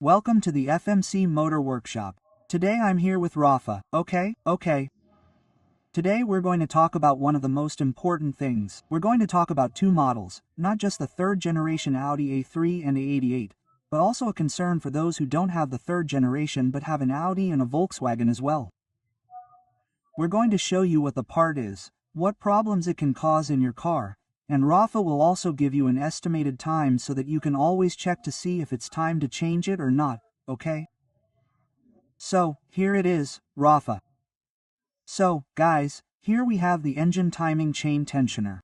Welcome to the FMC Motor Workshop. Today I'm here with Rafa, okay? Today we're going to talk about one of the most important things. We're going to talk about two models, not just the third generation Audi A3 and A88, but also a concern for those who don't have the third generation but have an Audi and a Volkswagen as well. We're going to show you what the part is, what problems it can cause in your car, and Rafa will also give you an estimated time so that you can always check to see if it's time to change it or not, okay? So, here it is, Rafa. So, guys, here we have the engine timing chain tensioner.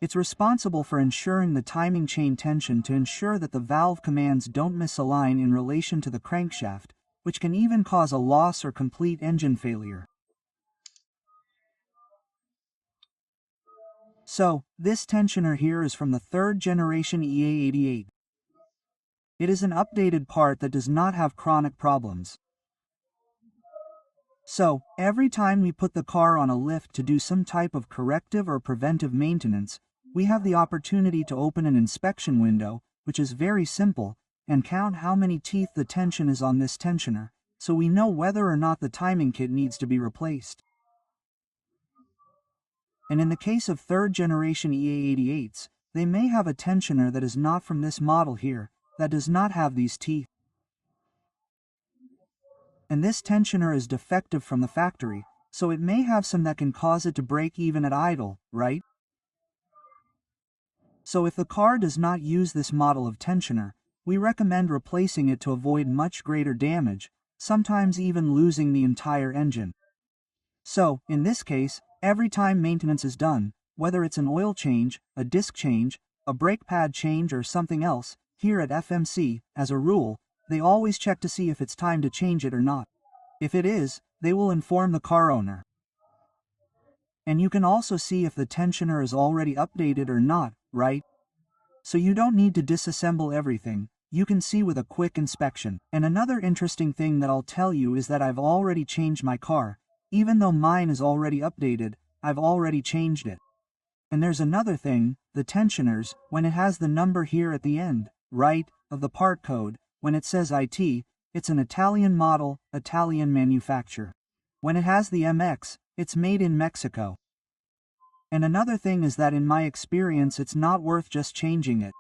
It's responsible for ensuring the timing chain tension to ensure that the valve commands don't misalign in relation to the crankshaft, which can even cause a loss or complete engine failure. So, this tensioner here is from the third generation EA88. It is an updated part that does not have chronic problems. So, every time we put the car on a lift to do some type of corrective or preventive maintenance, we have the opportunity to open an inspection window, which is very simple, and count how many teeth the tension is on this tensioner, so we know whether or not the timing kit needs to be replaced. And in the case of third generation EA88s, they may have a tensioner that is not from this model here, that does not have these teeth. And this tensioner is defective from the factory, so it may have some that can cause it to break even at idle, right? So if the car does not use this model of tensioner, we recommend replacing it to avoid much greater damage, sometimes even losing the entire engine. So, in this case, every time maintenance is done, whether it's an oil change, a disc change, a brake pad change or something else, here at FMC, as a rule, they always check to see if it's time to change it or not. If it is, they will inform the car owner. And you can also see if the tensioner is already updated or not, right? So you don't need to disassemble everything, you can see with a quick inspection. And another interesting thing that I'll tell you is that I've already changed my car. Even though mine is already updated, I've already changed it. And there's another thing, the tensioners, when it has the number here at the end, right, of the part code, when it says IT, it's an Italian model, Italian manufacturer. When it has the MX, it's made in Mexico. And another thing is that in my experience it's not worth just changing it.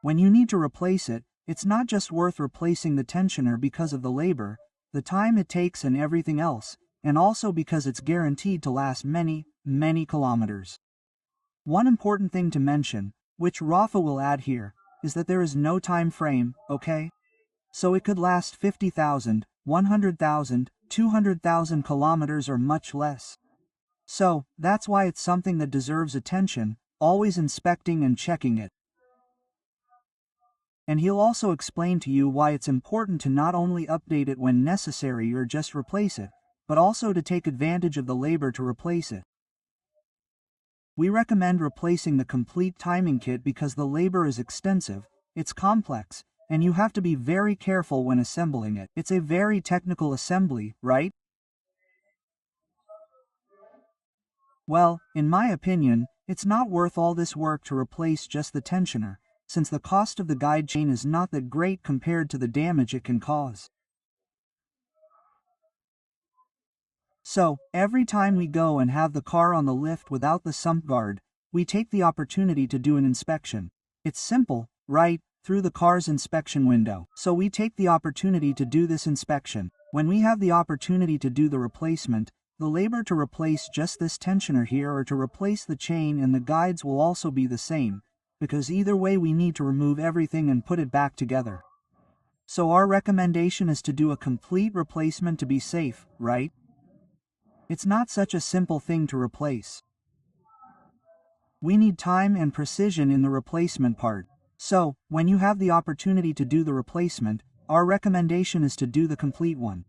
When you need to replace it, it's not just worth replacing the tensioner because of the labor, the time it takes and everything else, and also because it's guaranteed to last many kilometers. One important thing to mention, which Rafa will add here, is that there is no time frame, okay? So it could last 50,000, 100,000, 200,000 kilometers or much less. So, that's why it's something that deserves attention, always inspecting and checking it. And he'll also explain to you why it's important to not only update it when necessary or just replace it, but also to take advantage of the labor to replace it. We recommend replacing the complete timing kit because the labor is extensive, it's complex, and you have to be very careful when assembling it. It's a very technical assembly, right? Well, in my opinion, it's not worth all this work to replace just the tensioner, since the cost of the guide chain is not that great compared to the damage it can cause. So, every time we go and have the car on the lift without the sump guard, we take the opportunity to do an inspection. It's simple, right, through the car's inspection window. So we take the opportunity to do this inspection. When we have the opportunity to do the replacement, the labor to replace just this tensioner here or to replace the chain and the guides will also be the same, because either way we need to remove everything and put it back together. So our recommendation is to do a complete replacement to be safe, right? It's not such a simple thing to replace. We need time and precision in the replacement part. So, when you have the opportunity to do the replacement, our recommendation is to do the complete one.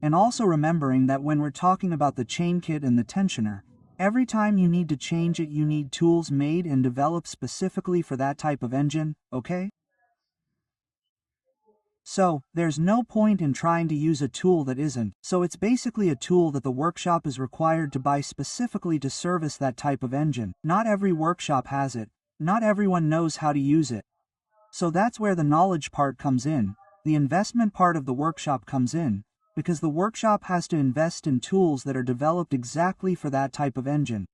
And also remembering that when we're talking about the chain kit and the tensioner, every time you need to change it you need tools made and developed specifically for that type of engine, okay? So, there's no point in trying to use a tool that isn't, so it's basically a tool that the workshop is required to buy specifically to service that type of engine. Not every workshop has it, not everyone knows how to use it. So that's where the knowledge part comes in, the investment part of the workshop comes in, because the workshop has to invest in tools that are developed exactly for that type of engine.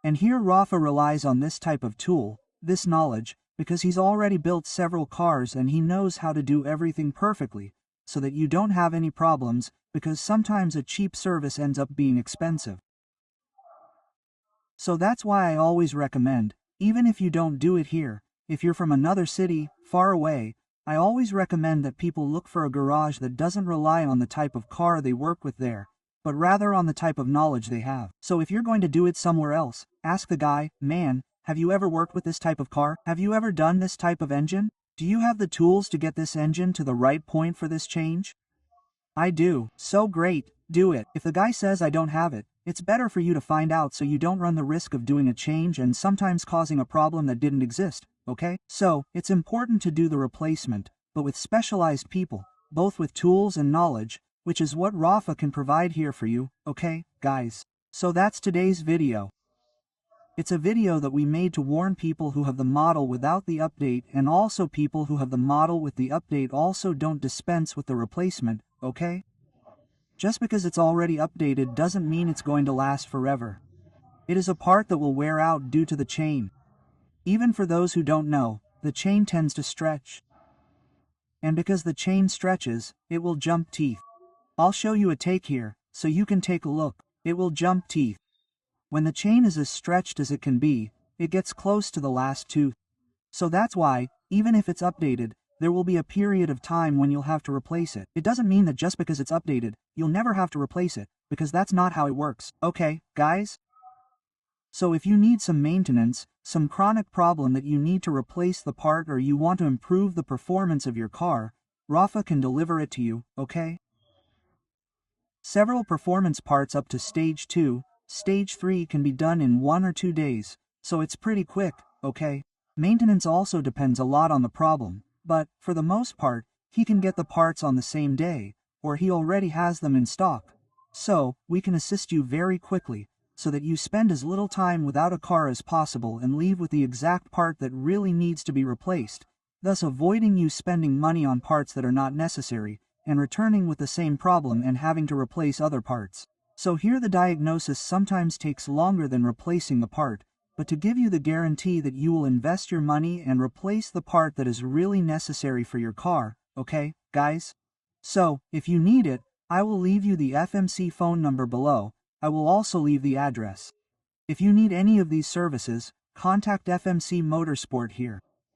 And here Rafa relies on this type of tool, this knowledge, because he's already built several cars and he knows how to do everything perfectly, so that you don't have any problems, because sometimes a cheap service ends up being expensive. So that's why I always recommend, even if you don't do it here, if you're from another city, far away, I always recommend that people look for a garage that doesn't rely on the type of car they work with there, but rather on the type of knowledge they have. So if you're going to do it somewhere else, ask the guy, man, have you ever worked with this type of car? Have you ever done this type of engine? Do you have the tools to get this engine to the right point for this change? I do. So great, do it. If the guy says I don't have it, it's better for you to find out so you don't run the risk of doing a change and sometimes causing a problem that didn't exist, okay? So, it's important to do the replacement, but with specialized people, both with tools and knowledge, which is what Rafa can provide here for you, okay, guys? So that's today's video. It's a video that we made to warn people who have the model without the update, and also people who have the model with the update also don't dispense with the replacement, okay? Just because it's already updated doesn't mean it's going to last forever. It is a part that will wear out due to the chain. Even for those who don't know, the chain tends to stretch. And because the chain stretches, it will jump teeth. I'll show you a take here, so you can take a look. It will jump teeth. When the chain is as stretched as it can be, it gets close to the last tooth. So that's why, even if it's updated, there will be a period of time when you'll have to replace it. It doesn't mean that just because it's updated, you'll never have to replace it, because that's not how it works. Okay, guys? So if you need some maintenance, some chronic problem that you need to replace the part or you want to improve the performance of your car, Rafa can deliver it to you, okay? Several performance parts up to stage 2, stage 3 can be done in 1 or 2 days, so it's pretty quick, okay? Maintenance also depends a lot on the problem. But, for the most part, he can get the parts on the same day, or he already has them in stock. So, we can assist you very quickly, so that you spend as little time without a car as possible and leave with the exact part that really needs to be replaced, thus avoiding you spending money on parts that are not necessary, and returning with the same problem and having to replace other parts. So here the diagnosis sometimes takes longer than replacing the part, but to give you the guarantee that you will invest your money and replace the part that is really necessary for your car, okay, guys? So, if you need it, I will leave you the FMC phone number below. I will also leave the address. If you need any of these services, contact FMC Motorsport here.